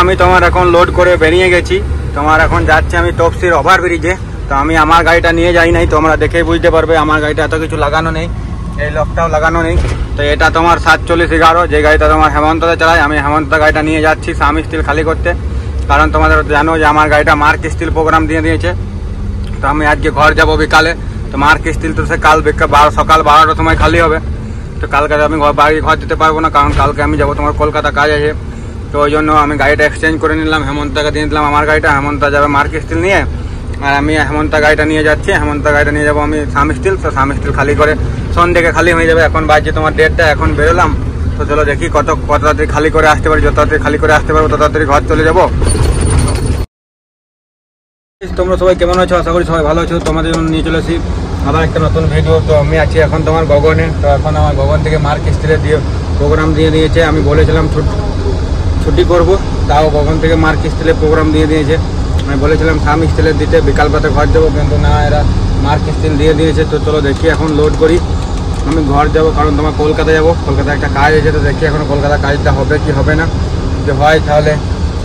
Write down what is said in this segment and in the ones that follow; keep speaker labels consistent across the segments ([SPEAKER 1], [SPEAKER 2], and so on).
[SPEAKER 1] আমি তোমার এখন লোড করে বেরিয়ে গেছি, তোমার এখন যাচ্ছি আমি তপসির ওভারব্রিজে। তো আমি আমার গাড়িটা নিয়ে যাই নাই, তোমরা দেখেই বুঝতে পারবে আমার গাড়িটা এত কিছু লাগানো নেই, এই লকটাও লাগানো নেই। তো এটা তোমার 4711, যে গাড়িটা তোমার হেমন্ততে চালায়, আমি হেমন্ত গাড়িটা নিয়ে যাচ্ছি সাম স্টিল খালি করতে। কারণ তোমাদের জানো যে আমার গাড়িটা মার্ক স্টিল প্রোগ্রাম দিয়ে দিয়েছে। তো আমি আজকে ঘর যাবো বিকালে, তো মার্ক স্টিল তো সে কাল সকাল 12টার সময় খালি হবে। তো কালকে আমি ঘর যেতে পারবো না, কারণ কালকে আমি যাবো তোমার কলকাতা কাজ আছে। তো ওই জন্য আমি গাড়িটা এক্সচেঞ্জ করে নিলাম, হেমন্তকে দিয়ে দিলাম আমার গাড়িটা। হেমন্ত যাবে মার্ক স্টিল নিয়ে, আর আমি হেমন্ত গাড়িটা নিয়ে যাচ্ছি। হেমন্ত গাড়িটা নিয়ে যাবো আমি সাম স্টিল। তো সাম স্টিল খালি করে সন্ধ্যেকে খালি হয়ে যাবে। এখন বাজছে তোমার 1:30, এখন বেরোলাম। তো চলো দেখি কত তাড়াতাড়ি খালি করে আসতে পারি। যত তাড়াতাড়ি খালি করে আসতে পারবো তত তাড়াতাড়ি ঘর চলে যাবো। তোমরা সবাই কেমন আছো? আশা করি সবাই ভালো আছো। তোমাদের জন্য নিয়ে চলে আসি আবার একটা নতুন ভিডিও। তো আমি আছি এখন তোমার গগনে। তো এখন আমার গগন থেকে মার্ক স্টিলে দিয়ে প্রোগ্রাম দিয়ে দিয়েছে। আমি বলেছিলাম ছুটি করব, তাও গগন থেকে মার্ক স্টিলে প্রোগ্রাম দিয়ে দিয়েছে। আমি বলেছিলাম সাম স্টিলের দিতে বিকালবেলাতে ঘর যাবো, কিন্তু না, এরা মার্ক স্টিল দিয়ে দিয়েছে। তো চলো দেখি এখন লোড করি, আমি ঘর যাব, কারণ তোমার কলকাতা যাবো। কলকাতায় একটা কাজ আছে, তো দেখি এখন কলকাতা কাজটা হবে কি হবে না। যদি হয় তাহলে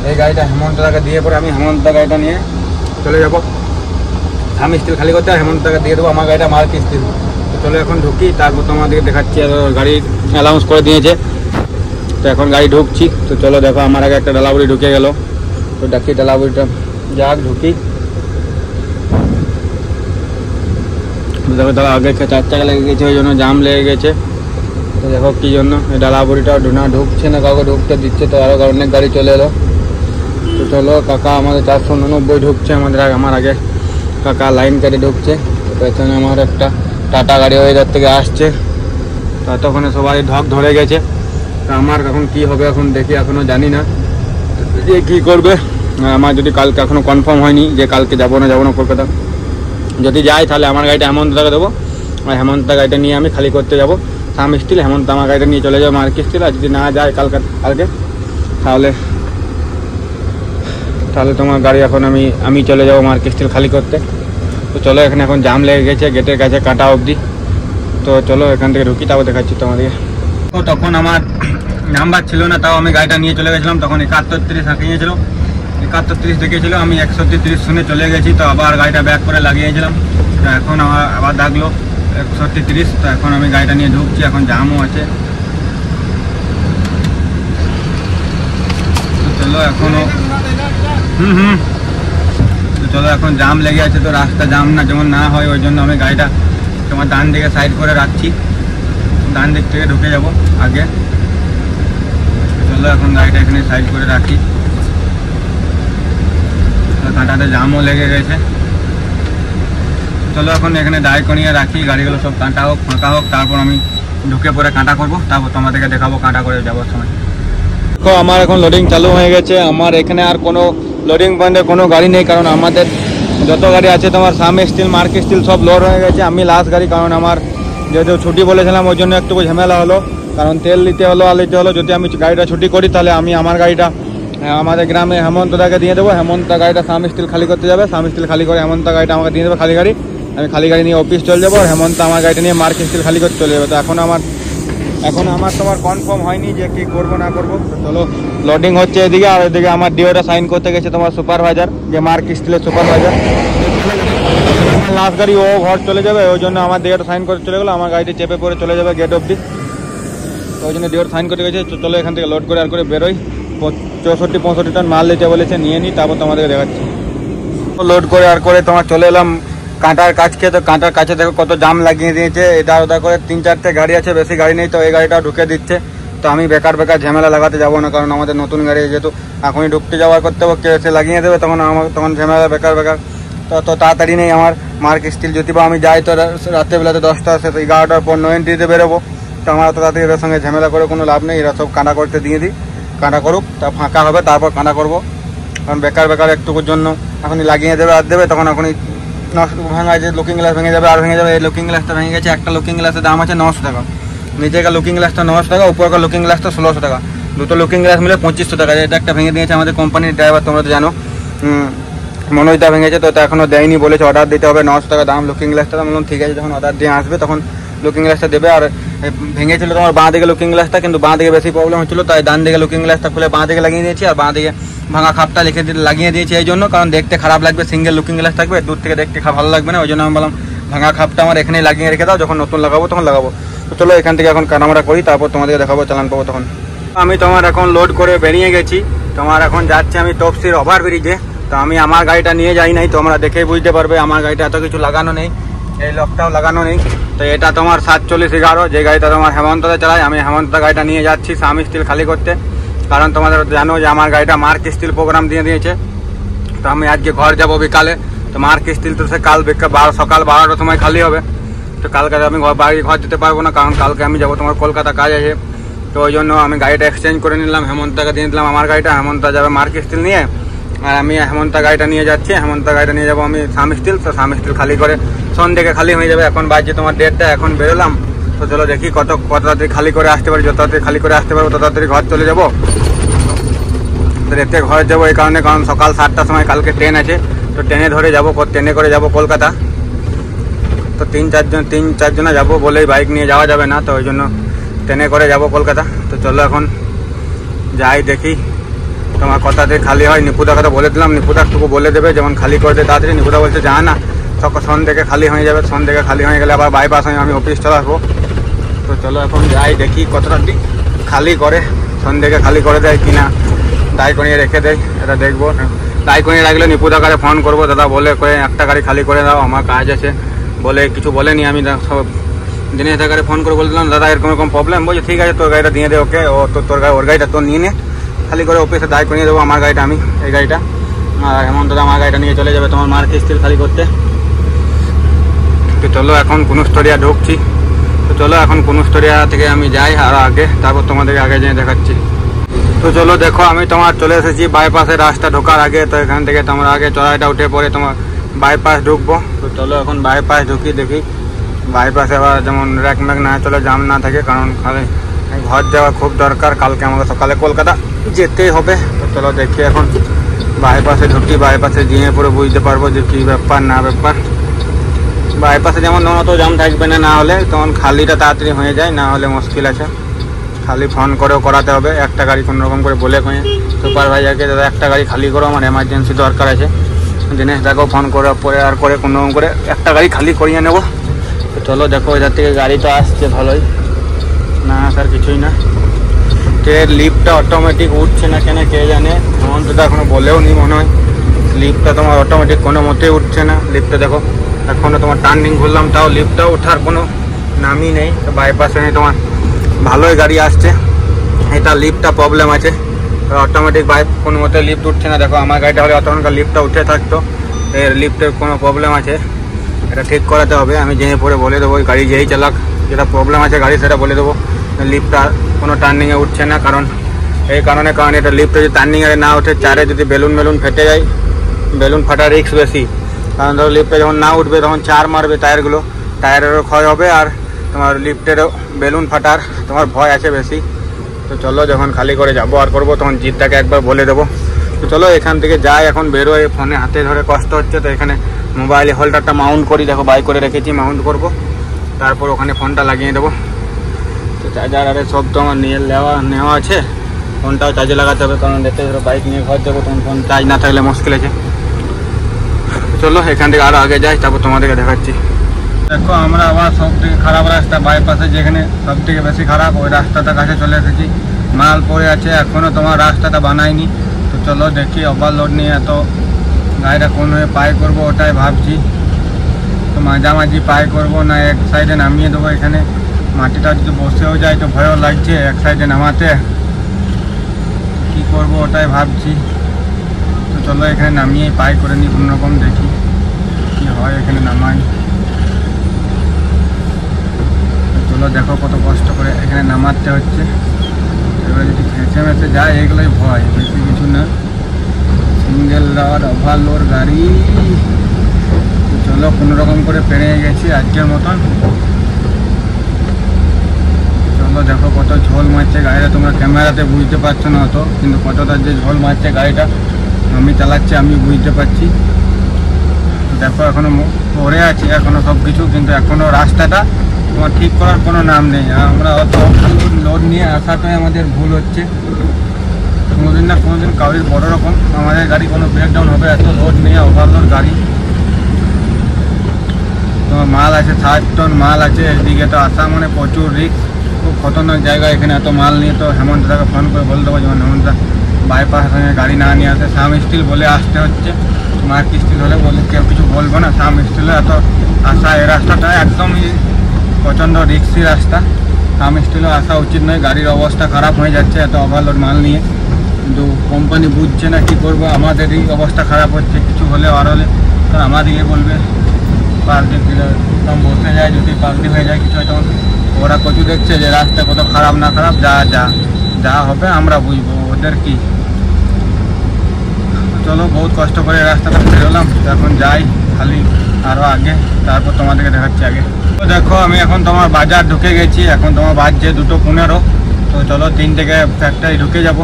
[SPEAKER 1] এই গাড়িটা হেমন্তদাকে দিয়ে পরে আমি হেমন্ত গাড়িটা নিয়ে চলে যাবো সাম স্টিল খালি করতে, আর হেমন্তদাকে দিয়ে দেবো আমার গাড়িটা মার্ক স্টিল। তো চলো এখন ঢুকি, তারপর তোমাদেরকে দেখাচ্ছি। আর গাড়ির অ্যালাউন্স করে দিয়েছে, তো এখন গাড়ি ঢুকছি। তো চলো দেখো, আমার আগে একটা ডালাবুড়ি ঢুকে গেল। তো দেখি ডালাবুড়িটা যাক, ঢুকি। দেখো দাদা আগে 4 চাকা লেগে গেছে, ওই জন্য জাম লেগে গেছে। তো দেখো কী জন্য এই ডালাবুড়িটা ঢুকছে না, কাউকে ঢুকতে দিচ্ছে। তো আরও অনেক গাড়ি চলে এলো। তো চলো কাকা আমাদের 489 ঢুকছে আমার আগে কাকা লাইন কেটে ঢুকছে। তো পেছনে আমার একটা টাটা গাড়ি ওয়েদার থেকে আসছে। ততক্ষণে সবাই ঢক ধরে গেছে। তো আমার এখন কি হবে এখন দেখি, এখনও জানি না যে কী করবে। আমার যদি কালকে এখনও কনফার্ম হয়নি যে কালকে যাবো না কলকাতা। যদি যাই তাহলে আমার গাড়িটা হেমন্তদাকে দেবো, আর হেমন্ত গাড়িটা নিয়ে আমি খালি করতে যাবো সাম স্টিল। হেমন্ত আমার গাড়িটা নিয়ে চলে যাবো মার্ক স্টিল। আর যদি না যায় কালকে তাহলে তোমার গাড়ি এখন আমি চলে যাবো মার্ক স্টিল খালি করতে। তো চলো, এখানে এখন জাম লেগে গেছে গেটের কাছে কাটা অবধি। তো চলো এখান থেকে ঢুকি, তাও দেখাচ্ছি তোমাদেরকে। তো তখন আমার নাম্বার ছিল না, তাও আমি গাড়িটা নিয়ে চলে গেছিলাম। তখন 7130 আঁকিয়েছিল, 7130 দেখেছিল, আমি 130 শুনে চলে গেছি। তো আবার গাড়িটা ব্যাক করে লাগিয়েছিলাম। তো এখন আবার ডাকলো 130। তো এখন আমি গাড়িটা নিয়ে ঢুকছি, এখন জামও আছে। তো চলো এখনও তো চলো এখন জাম লেগে আছে। তো রাস্তা জাম না যেমন না হয়, ওই জন্য আমি গাড়িটা তোমার ডান দিকে সাইড করে রাখছি, ডান দিক থেকে ঢুকে যাব আগে। চলো এখন গাড়িটা এখানে সাইড করে রাখি। কাঁটাতে জামও লেগে গেছে। চলো এখন এখানে দাঁড় করিয়ে রাখি, গাড়িগুলো সব কাঁটা হোক ফাঁকা হোক, তারপর আমি ঢুকে পরে কাঁটা করবো, তারপর তোমাদেরকে দেখাবো কাঁটা করে যাওয়ার সময়। তো আমার এখন লোডিং চালু হয়ে গেছে। আমার এখানে আর কোনো লোডিং পয়েন্টে কোনো গাড়ি নেই, কারণ আমাদের যত গাড়ি আছে তোমার সাম স্টিল মার্ক স্টিল সব লোড হয়ে গেছে। আমি লাস্ট গাড়ি, কারণ আমার যেহেতু ছুটি বলেছিলাম ওই জন্য একটু ঝামেলা হলো, কারণ তেল নিতে হলো আর নিতে হলো। যদি আমি গাড়িটা ছুটি করি তাহলে আমি আমার গাড়িটা আমাদের গ্রামে হেমন্তদাকে দিয়ে দেবো। হেমন্ত গাড়িটা সাম স্টিল খালি করতে যাবে, সাম স্টিল খালি করে হেমন্ত গাড়িটা আমাকে দিয়ে দেবে খালি গাড়ি। আমি খালি গাড়ি নিয়ে অফিস চলে যাবো, আর হেমন্ত আমার গাড়িটা নিয়ে মার্ক স্টিল খালি করতে চলে যাবে। তো এখন আমার তোমার কনফার্ম হয়নি যে কি করবো না করবো। তো চলো লোডিং হচ্ছে এদিকে, আর এদিকে আমার ডিওটা সাইন করতে গেছে তোমার সুপারভাইজার, যে মার্ক স্টিলের সুপারভাইজার। লাস্ট গাড়ি ও ঘর চলে যাবে, ওই জন্য আমার ডিওটা সাইন করতে চলে গেলো। আমার গাড়িটি চেপে পরে চলে যাবে গেট অবধি। তো ওই জন্য ডিওটা সাইন করতে গেছে। চলো এখান থেকে লোড করে আর করে বেরোই। 64-65 টন মাল দিতে বলেছে, নিয়ে নিই, তারপর তোমাদেরকে দেখাচ্ছি। লোড করে আর করে তোমার চলে এলাম কাঁটার কাছকে। তো কাঁটার কাছে দেখো কত জাম লাগিয়ে দিয়েছে, এটা ওটা করে 3-4টে গাড়ি আছে, বেশি গাড়ি নেই। তো এই গাড়িটা ঢুকে দিচ্ছে। তো আমি বেকার ঝামেলা লাগাতে যাবো না, কারণ আমাদের নতুন গাড়ি যেহেতু এখনই ঢুকতে যাওয়ার করতে হবে, কেউ এসে লাগিয়ে দেবে, তখন ঝামেলা বেকার। তো তাড়াতাড়ি নেই আমার মার্ক স্টিল। যদি বা আমি যাই তো রাত্রেবেলাতে 10টা 11টার পর 9 এন্ট্রিতে বেরোবো। তো আমার তো তাড়াতাড়ি এদের সঙ্গে ঝামেলা করে কোনো লাভ নেই। এরা সব কাঁটা করতে দিয়ে দিই, কাঁটা করুক, তা ফাঁকা হবে তারপর কাঁটা করবো। কারণ বেকার একটুকুর জন্য এখনই লাগিয়ে দেবে আর দেবে, তখন এখনই ভাঙা যে লুকিং গ্লাস ভেঙে যাবে আর ভেঙে যাবে। এই লুকিং গ্লাসটা ভেঙে গেছে। একটা লুকিং গ্লাসের দাম আছে 900 টাকা, নিচেকার লুকিং গ্লাসটা 900 টাকা, উপরকার লুকিং গ্লাসটা 1600 টাকা। দুটো লুকিং গ্লাস মিলে 2500 টাকা। এটা একটা ভেঙে দিয়েছে আমাদের কোম্পানির ড্রাইভার, তোমরা তো জানো, মনোজদা ভেঙেছে। তো এখনও দেয়নি, বলেছে অর্ডার দিতে হবে, 900 টাকা দাম লুকিং গ্লাসটা। বললাম ঠিক আছে, যখন অর্ডার দিয়ে আসবে তখন লুকিং গ্লাসটা দেবে। আর ভেঙেছিল তোমার বাঁ দিকে লুকিং গ্লাসটা, কিন্তু বাঁ দিকে বেশি প্রবলেম হচ্ছিল, তাই ডান দিকে লুকিং গ্লাসটা খুলে বাঁ দিকে লাগিয়ে দিয়েছি, আর বাঁ দিকে ভাঙা খাপটা লাগিয়ে দিয়েছি এই জন্য, কারণ দেখতে খারাপ লাগবে, সিঙ্গেল লুকিং গ্লাস থাকবে, দূর থেকে দেখতে ভালো লাগবে না, ওই জন্য আমি বললাম ভাঙা খাপটা আমার এখানেই লাগিয়ে রেখে দাও, যখন নতুন লাগাবো তখন লাগাবো। তো চলো এখান থেকে এখন কানামারা করি, তারপর তোমাদেরকে দেখাবো চালান পাবো তখন। আমি তোমার এখন লোড করে বেরিয়ে গেছি, তোমার এখন যাচ্ছে আমি তফসির ওভার ব্রিজে। তো আমি আমার গাড়িটা নিয়ে যাই নাই, তোমরা দেখেই বুঝতে পারবে আমার গাড়িটা এত কিছু লাগানো নেই, এই লকটাও লাগানো নেই। তো এটা তোমার 4711, যে গাড়িটা তোমার হেমন্ততে চালায়, আমি হেমন্ত গাড়িটা নিয়ে যাচ্ছি স্বামী স্টিল খালি করতে, কারণ তোমাদের জানো যে আমার গাড়িটা মার্ক স্টিল প্রোগ্রাম দিয়ে দিয়েছে। তো আমি আজকে ঘর যাব বিকালে, তো মার্ক স্টিল তো সে কাল সকাল 12টার সময় খালি হবে। তো কালকে আমি বাড়ি ঘর দিতে পারবো না, কারণ কালকে আমি যাবো তোমার কলকাতা কাজ আছে। তো ওই জন্য আমি গাড়িটা এক্সচেঞ্জ করে নিলাম, হেমন্তকে দিয়ে দিলাম আমার গাড়িটা, হেমন্ত যাবে মার্ক স্টিল নিয়ে, আর আমি হেমন্ত গাড়িটা নিয়ে যাচ্ছি, হেমন্ত গাড়িটা নিয়ে যাবো আমি স্বামী স্টিল। তো স্বামী স্টিল খালি করে সন্ধ্যেকে খালি হয়ে যাবে, এখন বাজছে তোমার 1:30, এখন বেরোলাম। তো চলো দেখি কত তাড়াতাড়ি খালি করে আসতে পারি, যত তাড়াতাড়ি খালি করে আসতে পারবো তত তাড়াতাড়ি ঘর চলে যাবো। তো দেখতে ঘরে যাবো এই কারণে, কারণ সকাল 7টার সময় কালকে ট্রেন আছে, তো ট্রেনে ধরে যাবো, ট্রেনে করে যাবো কলকাতা। তো 3-4 জন যাবো বলেই বাইক নিয়ে যাওয়া যাবে না, তো ওই জন্য ট্রেনে করে যাবো কলকাতা। তো চলো এখন যাই দেখি তোমার কথাতে খালি হয়। নিপুদার কথা বলে দিলাম, নিপুদারটুকু বলে দেবে যেমন খালি করে দেয় তাড়াতাড়ি। নিপুদা বলছে যা না সন্ধ্যেকে খালি হয়ে যাবে, সন্ধ্যেকে খালি হয়ে গেলে আবার বাইপাস হয়ে আমি অফিস চলে আসবো। তো চলো এখন যাই দেখি কতটা খালি করে, সন্ধ্যেকে খালি করে দেয় কিনা, দায় করিয়ে রেখে দেয় এটা দেখবো। দায় করিয়ে রাখলে নিপুদা কারে ফোন করবো, দাদা বলে করে একটা গাড়ি খালি করে দাও, আমার কাজ আছে বলে কিছু বলেনি। আমি সব জিনিস গাড়ি ফোন করে বলে দিলাম দাদা এরকম প্রবলেম, বলছে ঠিক আছে তোর গাড়িটা দিয়ে দে ওকে, ও তোর ওর গাড়িটা তোর নিয়ে নে, খালি করে অফিসে দায় করিয়ে দেবো আমার গাড়িটা, আমি এই গাড়িটা। আর হেমন্ত দাদা আমার গাড়িটা নিয়ে চলে যাবে তোমার মার্ক স্টিল খালি করতে। তো চলো এখন কুনুস্টোরিয়া ঢুকছি, তো চলো এখন কুনুস্টোরিয়া থেকে আমি যাই আর আগে, তারপর তোমাদেরকে আগে যেয়ে দেখাচ্ছি। তো চলো দেখো আমি তোমার চলে এসেছি বাইপাসের রাস্তা ঢোকার আগে। তো এখান থেকে তোমরা আগে চড়াইটা উঠে পরে তোমার বাইপাস ঢুকবো। তো চলো এখন বাইপাস ঢুকি, দেখি বাইপাসে আবার যেমন র্যাক ম্যাক না চলে, জাম না থাকে, কারণ খালি ঘর যাওয়া খুব দরকার, কালকে আমাকে সকালে কলকাতা যেতেই হবে। তো চলো দেখি এখন বাইপাসে ঢুকি, বাইপাসে গিয়ে পরে বুঝতে পারবো যে কী ব্যাপার না ব্যাপার। বাইপাসে যেমন অত জাম থাকবে না, না হলে তখন খালিটা তাড়াতাড়ি হয়ে যায়, না হলে মুশকিল আছে। খালি ফোন করেও করাতে হবে, একটা গাড়ি কোনোরকম করে বলে কয়ে সুপারভাইজারকে দাদা একটা গাড়ি খালি করো, আমার এমার্জেন্সি দরকার আছে, জিনিসটাকেও ফোন করার পরে আর করে কোনোরকম করে একটা গাড়ি খালি করিয়ে নেবো। তো চলো দেখো এধার থেকে গাড়ি তো আসছে ভালোই, না স্যার কিছুই না। ট্রেন লিফটটা অটোমেটিক উঠছে না কেন কে জানে, হেমন্ত তো এখনো বলেও নি মনে হয়, লিফটটা তোমার অটোমেটিক কোনো মতেই উঠছে না। লিফটটা দেখো এখনও তোমার টার্নিং করলাম, তাও লিফটটাও ওঠার কোনো নামই নেই। তো বাইপাসে তোমার ভালোই গাড়ি আসছে, এটা লিফটটা প্রবলেম আছে, অটোমেটিক বাইক কোনো মতে লিফট উঠছে না। দেখো আমার গাড়িটা হলে অতক্ষণকার লিফটটা উঠে থাকতো, এর লিফটের কোনো প্রবলেম আছে, এটা ঠিক করাতে হবে। আমি যেয়ে পরে বলে দেবো, গাড়ি যেই চালাক যেটা প্রবলেম আছে গাড়ি সেটা বলে দেবো। লিফটটা কোনো টার্নিংয়ে উঠছে না, কারণ এই কারণে এটা লিফটে যদি টার্নিংয়ে না ওঠে, চারে যদি বেলুন ফেটে যায়, বেলুন ফাটার রিস্ক বেশি, কারণ ধরো লিফটে যখন না উঠবে তখন চার মারবে টায়ারগুলো, টায়ারেরও ক্ষয় হবে, আর তোমার লিফটেরও বেলুন ফাটার তোমার ভয় আছে বেশি। তো চলো যখন খালি করে যাবো আর করবো তখন জিতটাকে একবার বলে দেবো। তো চলো এখান থেকে যাই, এখন বেরোয়, ফোনে হাতে ধরে কষ্ট হচ্ছে, তো এখানে মোবাইলে হোল্ডারটা মাউন্ট করি, দেখো বাই করে রেখেছি, মাউন্ট করব, তারপর ওখানে ফোনটা লাগিয়ে দেবো। তো চার্জার আরে সব তো আমার নিয়ে নেওয়া আছে, ফোনটাও চার্জে লাগাতে হবে, কারণ দেখতে ধরো বাইক নিয়ে ঘর যাবো তখন ফোন চার্জ না থাকলে মুশকিল আছে। চলো এখান থেকে আরও আগে যাই, তারপর তোমাদেরকে দেখাচ্ছি। দেখো আমরা আবার সব থেকে খারাপ রাস্তা, বাইপাসে যেখানে সব থেকে বেশি খারাপ ওই রাস্তাটা কাছে চলে এসেছি, মাল পড়ে আছে, এখনও তোমার রাস্তাটা বানায়নি। তো চলো দেখি ওভারলোড নিয়ে এত গাড়িটা কোন হয়ে পাই করবো ওটাই ভাবছি। তো মাঝামাঝি পাই করবো না এক সাইডে নামিয়ে দেবো, এখানে মাটিটা যদি বসেও যায় তো ভয়ও লাগছে এক সাইডে নামাতে, কি করব ওটাই ভাবছি। তো চলো এখানে নামিয়ে পাই করে নিই কোনোরকম, দেখি কি হয় এখানে নামাই। চলো দেখো কত কষ্ট করে এখানে নামাতে হচ্ছে, এবার যদি ফেঁসে মেসে যায় এগুলোই ভয়, বেশি কিছু না। সিঙ্গেল লোড ওভারলোড গাড়ি। তো চলো কোনোরকম করে পেরিয়ে গেছি আজকের মতন। চলো দেখো কত ঝোল মারছে গাড়িটা, তোমরা ক্যামেরাতে বুঝতে পারছো না অত, কিন্তু কতটা যে ঝোল মারছে গাড়িটা আমি চালাচ্ছি আমি বুঝতে পারছি। দেখো এখনো পড়ে আছে এখনো সব কিছু, কিন্তু এখনো রাস্তাটা তোমার ঠিক করার কোনো নাম নেই। আমরা অত লোড নিয়ে আসাটাই আমাদের ভুল হচ্ছে। কোনোদিন না কোনোদিন কাউরির বড় রকম আমাদের গাড়ি কোনো ব্রেকডাউন হবে, এত লোড নিয়ে ওভারলোড গাড়ি। তোমার মাল আছে 60 টন মাল আছে, এদিকে তো আসা মানে প্রচুর রিস্ক, খুব খতরনাক জায়গা। এখানে এত মাল নিয়ে তো হেমন্তদাকে ফোন করে বলে দেবো যেমন হেমন্তদা বাইপাস গাড়ি না নিয়ে আসে, সাম স্টিল বলে আসতে হচ্ছে। মার্ক স্টিল হলে বলে কেউ কিছু বলবো না, সাম স্টিলে এত আসা। এই রাস্তাটা একদমই প্রচণ্ড রিক্সি রাস্তা, সাম স্টিলও আসা উচিত নয়। গাড়ির অবস্থা খারাপ হয়ে যাচ্ছে এত ওভারলোড মাল নিয়ে, কিন্তু কোম্পানি বুঝছে না, কী করবো। আমাদেরই অবস্থা খারাপ হচ্ছে, কিছু হলে আর হলে কারণ আমাদেরকে বলবে পাল্টি তখন বসে যায়, যদি পাল্টি হয়ে যায় কিছু হয় তখন ওরা কচু দেখছে যে রাস্তা কত খারাপ না খারাপ, যা হবে আমরা বুঝবো, ওদের কি। চলো বহুত কষ্ট করে রাস্তাটা বেরোলাম, এখন যাই খালি আরও আগে, তারপর তোমাদেরকে দেখাচ্ছি আগে। তো দেখো আমি এখন তোমার বাজার ঢুকে গেছি, এখন তোমার বাজছে 2:15। তো চলো 3 থেকে ফ্যাক্টরি ঢুকে যাবো।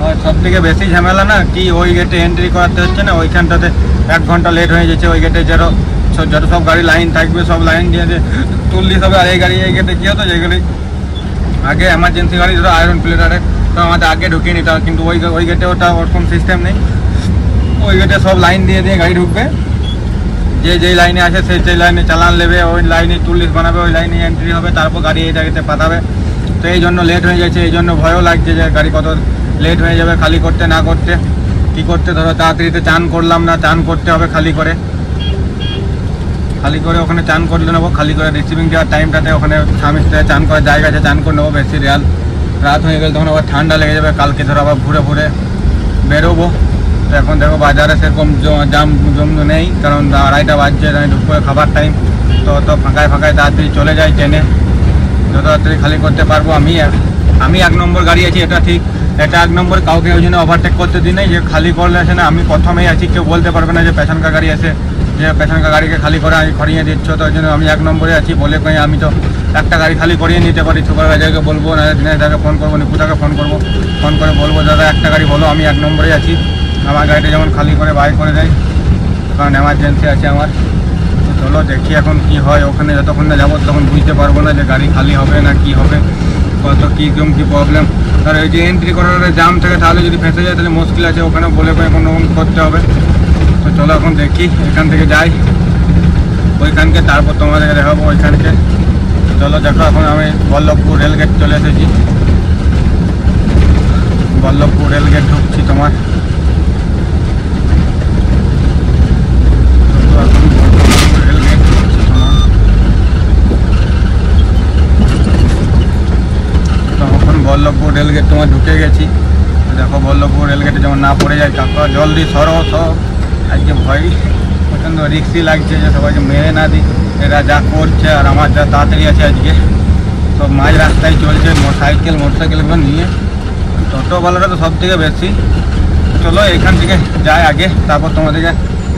[SPEAKER 1] আর সব থেকে বেশি ঝামেলা না কি, ওই গেটে এন্ট্রি করাতে হচ্ছে না, ওইখানটাতে 1 ঘন্টা লেট হয়ে যাচ্ছে। ওই গেটে যত সব গাড়ি লাইন থাকবে সব লাইন দিয়ে তুললি হবে। আর এই গাড়ি এই গেটে কী হতো, যেগুলি আগে এমার্জেন্সি গাড়ি ধরো আয়রন প্লেটারে তো আমাদের আগে ঢুকিয়ে নিতে হবে, কিন্তু ওই গেটে ওটা ওরকম সিস্টেম নেই। ওই গেটে সব লাইন দিয়ে গাড়ি ঢুকবে, যেই লাইনে আছে সেই লাইনে চালান নেবে, ওই লাইনে টুলিশ বানাবে, ওই লাইনে এন্ট্রি হবে, তারপর গাড়ি এই জায়গাতে পাঠাবে। তো এই জন্য লেট হয়ে যাচ্ছে, এই জন্য ভয়ও লাগছে যে গাড়ি কত লেট হয়ে যাবে খালি করতে না করতে। কী করতে ধরো তাড়াতাড়িতে চান করলাম না, চান করতে হবে খালি করে ওখানে চান করলে নেবো, খালি করে রিসিভিং দেওয়ার টাইমটাতে ওখানে স্বামীতে চান করার জায়গা আছে, চান করে নেবো। বেশি রাত হয়ে গেলে তখন আবার ঠান্ডা লেগে যাবে, কালকে ধরো আবার ঘুরে বেরোবো। তো এখন দেখো বাজারে সেরকম জম নেই, কারণ 2:30 বাজছে, ঢুকবো খাবার টাইম। তো ফাঁকায় তাড়াতাড়ি চলে যাই ট্রেনে, যত তাড়াতাড়ি খালি করতে পারবো। আমি 1 নম্বর গাড়ি আছি, এটা ঠিক, এটা 1 নম্বর। কাউকে ওই জন্য ওভারটেক করতে দিই নাই, যে খালি করলে আসে না আমি প্রথমেই আছি, কেউ বলতে পারবে না যে পেছনকার গাড়ি আছে, যে পেছনকার গাড়িকে খালি করে করিয়ে দিচ্ছ। তো ওই জন্য আমি 1 নম্বরে আছি বলে আমি তো একটা গাড়ি খালি করিয়ে নিতে পারি। সুপারভাইজারকে বলবো, না দিনেশদাকে ফোন করবো, নিপুদাকে ফোন করে বলবো দাদা একটা গাড়ি বলো, আমি 1 নম্বরে আছি, আমার গাড়িটা যেমন খালি করে বাই করে দেয়, কারণ এমার্জেন্সি আছে আমার। তো চলো দেখি এখন কি হয়, ওখানে যতক্ষণ না যাবো তখন বুঝতে পারবো না যে গাড়ি খালি হবে না কি হবে, কত কী প্রবলেম। আর এই যে এন্ট্রি করার জাম থাকে, তাহলে যদি ফেঁসে যায় তাহলে মুশকিল আছে, ওখানে বলে কোনো রকম করতে হবে। তো চলো এখন দেখি, এখান থেকে যাই ওইখানকে, তারপর তোমাদেরকে দেখাবো ওইখানকে। চলো দেখো এখন আমি বল্লভপুর রেলগেট চলে এসেছি, বল্লভপুর রেলগেট ঢুকছি তোমার। বল্লভপুর রেলগেট তোমার ঢুকে গেছি। দেখো বল্লভপুর রেলগেটে যেমন না পড়ে যায়, কাকা জলদি সরো সব। আজকে ভয় প্রচণ্ড রিক্সি লাগছে যে সবাইকে মেরে না দিই, এরা যা করছে আর আমার যা তাড়াতাড়ি আছে আজকে। সব মাঝ রাস্তায় চলছে মোটরসাইকেলগুলো নিয়ে, টোটোওয়ালারা তো সব থেকে বেশি। চলো এখান থেকে যাই আগে, তারপর তোমাদেরকে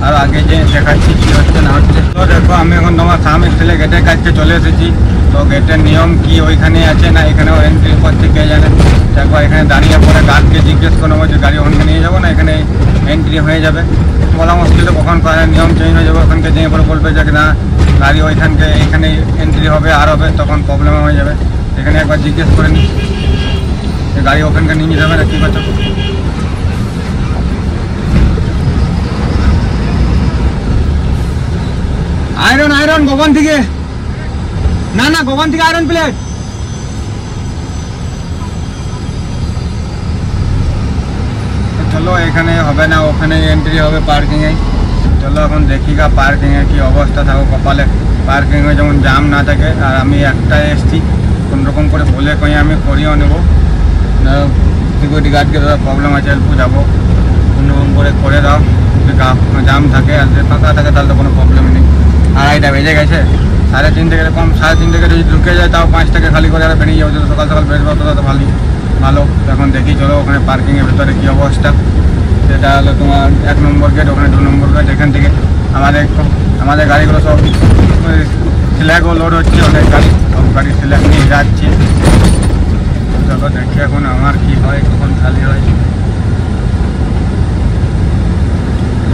[SPEAKER 1] আর আগে যে দেখাচ্ছি কী হচ্ছে না হচ্ছে। তো দেখো আমি এখন তোমার সামনে স্টেলে গেটের কাছে চলে এসেছি। তো গেটের নিয়ম কি ওইখানে আছে না এখানেও এন্ট্রি করতে কে জানে। দেখো এখানে দাঁড়িয়ে পরে গার্ডকে জিজ্ঞেস করে নেবো যে গাড়ি ওখানে নিয়ে যাবো না এখানে এন্ট্রি হয়ে যাবে। বলা মুশকিল, কখন নিয়ম চেঞ্জ হয়ে যাবে, ওখানকে যেয়ে পরে বলবে যে না গাড়ি ওইখানকে এখানে এন্ট্রি হবে আর হবে, তখন প্রবলেম হয়ে যাবে। এখানে একবার জিজ্ঞেস করে নিই যে গাড়ি ওখানকে নিয়ে যাবে না, কী করছো। আয়রন গোবন থেকে না গোবন থেকে আয়রন প্লেট। চলো এখানে হবে না, ওখানে এন্ট্রি হবে পার্কিংয়ে। চলো এখন দেখি গা পার্কিংয়ে কি অবস্থা থাকো কপালে, পার্কিংয়ে যেমন জাম না থাকে। আর আমি একটাই এসছি, কোনোরকম করে বলে আমি করিয়েও নেবো। সিকিউরিটি গার্ডকে দাদা প্রবলেম আছে, অল্প যাবো, কোনোরকম করে দাও। জাম থাকে আর যদি ফাঁকা থাকে তাহলে তো কোনো প্রবলেম নেই। 2:30 বেজে গেছে, 3:30 থেকে এরকম 3:30 থেকে যদি ঢুকে যায় তাও 5 টাকা খালি করে আর বেরিয়ে যাবো। যদি সকাল বেরবো তো ভালোই ভালো। এখন দেখি চলো ওখানে পার্কিংয়ের ভেতরে কী অবস্থা। সেটা হলো তোমার 1 নম্বর গেট, ওখানে 2 নম্বর গেট। এখান থেকে আমাদের গাড়িগুলো সব স্ল্যাগও লোড হচ্ছে, অনেক সব গাড়ি স্ল্যাগ নিয়ে যাচ্ছে। চলো দেখি এখন আমার কি হয়, কখন খালি হয়।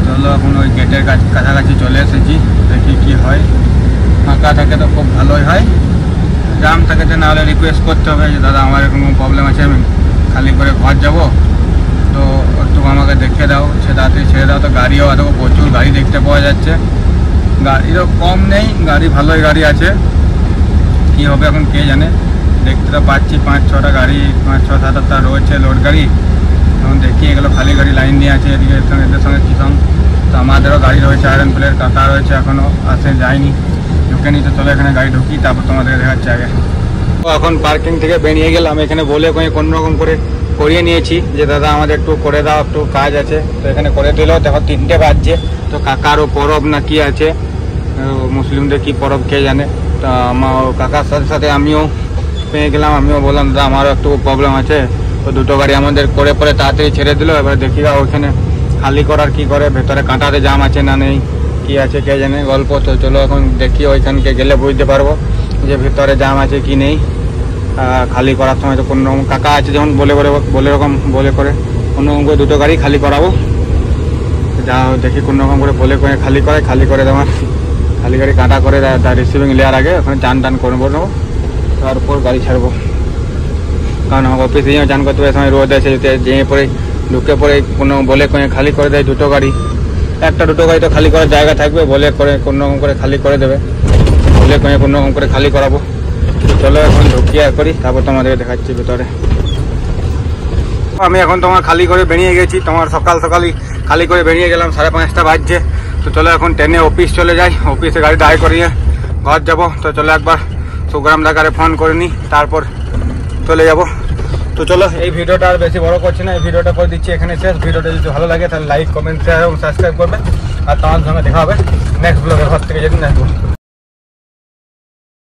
[SPEAKER 1] চলো এখন ওই গেটের কাছাকাছি চলে এসেছি, দেখি কি হয়। ফাঁকা থাকে তো খুব ভালোই হয়, জাম থাকে তো, নাহলে রিকোয়েস্ট করতে হবে যে দাদা আমার এরকম প্রবলেম আছে, আমি খালি করে ঘর যাব, তো একটু আমাকে দেখে দাও, সে তাড়াতাড়ি ছেড়ে দাও। তো গাড়িও দেখো প্রচুর গাড়ি দেখতে পাওয়া যাচ্ছে, গাড়িরও কম নেই, গাড়ি ভালোই গাড়ি আছে। কী হবে এখন কে জানে, দেখতে তো পাচ্ছি 5-6টা গাড়ি, 5-6-7টা রয়েছে লোড গাড়ি। এখন দেখি এগুলো খালি গাড়ি লাইন দিয়ে আছে, এদিকে এদের সঙ্গে কিষণ। তো আমাদেরও গাড়ি রয়েছে, আয়রন প্লের কাকা রয়েছে, এখনও আসে যায়নি, ঢুকে নিতে। চলো এখানে গাড়ি ঢুকি, তারপর তোমাদের দেখাচ্ছে আগে। তো এখন পার্কিং থেকে বেরিয়ে গেলাম, এখানে বলে কোনো রকম করে করিয়ে নিয়েছি যে দাদা আমাদের একটু করে দাও, একটু কাজ আছে। তো এখানে করে দিল, দেখো 3টে বাজছে। তো কাকারও পরব না কি আছে, মুসলিমদের কি পরব কে জানে। তো আমার কাকার সাথে সাথে আমিও পেয়ে গেলাম, আমিও বললাম দাদা আমারও একটু প্রবলেম আছে। তো দুটো গাড়ি আমাদের করে পরে তাড়াতাড়ি ছেড়ে দিল। এবার দেখি ওইখানে খালি করার কি করে, ভেতরে কাঁটাতে জাম আছে না নেই, কি আছে কে জানে গল্প। তো চলো এখন দেখি, ওইখানকে গেলে বুঝতে পারবো যে ভেতরে জাম আছে কি নেই। খালি করার সময় তো কোনো রকম কাকা আছে যেমন বলে করে কোনো রকম করে দুটো গাড়ি খালি করাবো। যা দেখি কোনো রকম করে বলে করে খালি করে তোমার খালি গাড়ি কাটা করে তার রিসিভিং লেয়ার আগে ওখানে চান করবো নেবো, তারপর গাড়ি ছাড়বো। কারণ আমার অফিসে চান করতে হবে, সময় রোদ আছে, যেয়ে পরে ঢুকে পরে কোনো বলে করে খালি করে দেয় দুটো গাড়ি। দুটো গাড়ি তো খালি করার জায়গা থাকবে, বলে করে কোনো রকম করে খালি করে দেবে, বলে করে কোনো রকম করে খালি করাবো। চলো এখন ঢুকিয়ে করি, তারপর তোমাদের দেখাচ্ছি ভেতরে। আমি এখন তোমার খালি করে বেরিয়ে গেছি, তোমার সকালই খালি করে বেরিয়ে গেলাম, 5:30 বাজছে। তো চলো এখন ট্রেনে অফিস চলে যাই, অফিসে গাড়ি দাঁড় করিয়ে ঘর যাব। তো চলো একবার সুগ্রাম দাকারে ফোন করে নিই, তারপর চলে যাব। তো চলো এই ভিডিওটা আর বেশি বড় করছি না, এই ভিডিওটা করে দিচ্ছি এখানে শেষ। ভিডিওটা যদি ভালো লাগে তাহলে লাইক, কমেন্ট, শেয়ার এবং সাবস্ক্রাইব করবে। আর তোমার সঙ্গে দেখা হবে নেক্সট ব্লগের ঘর থেকে যেদিন আসবো।